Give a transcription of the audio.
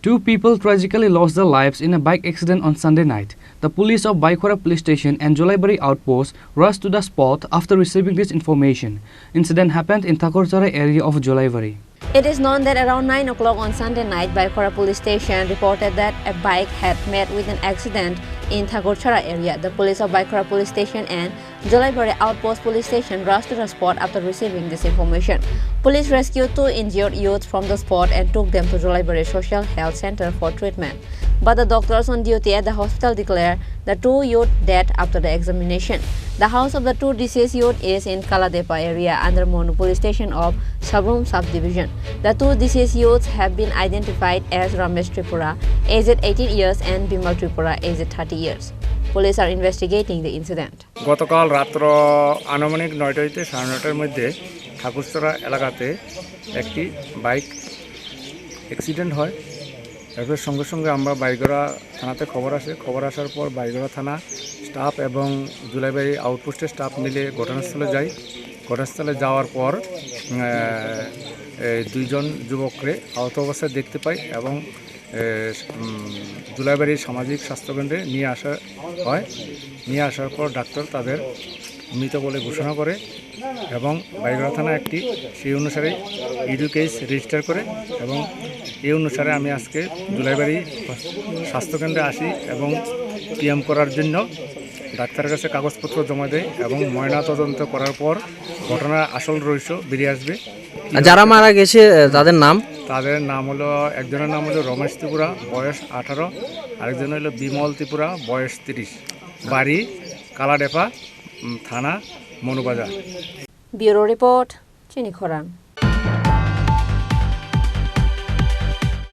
Two people tragically lost their lives in a bike accident on Sunday night. The police of Baikora Police Station and Jolaibari Outpost rushed to the spot after receiving this information. Incident happened in Thakurchara area of Jolaibari. It is known that around 9 o'clock on Sunday night, Baikora Police Station reported that a bike had met with an accident in Thakurchara area. The police of Baikora Police Station and Jolaibari Outpost Police Station rushed to the spot after receiving this information. Police rescued two injured youths from the spot and took them to Jolaibari Social Health Center for treatment. But the doctors on duty at the hospital declared the two youths dead after the examination. The house of the two deceased youths is in Kaladepa area under Monu Police Station of Sabrum Subdivision. The two deceased youths have been identified as Ramesh Tripura, aged 18 years, and Bimal Tripura, aged 30 years. Police are investigating the incident. গতকাল রাত্র আনুমানিক 9টা হইতে 9:30টার মধ্যে ঠাকুরচরা এলাকাতে একটি bike accident হয়। এরপর সঙ্গে সঙ্গে আমরা বাইগড়া থানাতে খবর আসার পর বাইগড়া থানা স্টাফ এবং জুলাইবাড়ি আউটপোস্টের স্টাফ মিলে ঘটনাস্থলে যাই। ঘটনাস্থলে যাওয়ার পর দুইজন যুবককে আহত অবস্থায় দেখতে পাই এবং জুলাইবাড়ির সামাজিক স্বাস্থ্যকেন্দ্রে নিয়ে আসা হয়। নিয়ে আসার পর ডাক্তার তাদের মৃত বলে ঘোষণা করে এবং বাইগড়া থানা একটি সেই অনুসারে ইডু কেস রেজিস্টার করে এবং এই অনুসারে আমি আজকে জুলাইবাড়ি স্বাস্থ্যকেন্দ্রে আসি এবং পিএম করার জন্য ডাক্তারের কাছে কাগজপত্র জমা দেয় এবং ময়না তদন্ত করার পর ঘটনার আসল রহস্য বেরিয়ে আসবে। যারা মারা গেছে তাদের নাম হলো একজনের নাম হলো রমেশ ত্রিপুরা, বয়স 18, আরেকজন হলো বিমল ত্রিপুরা, বয়স 30, বাড়ি কালাডেপা, থানা মনুবাজার। Bureau report, চিনিখরাং।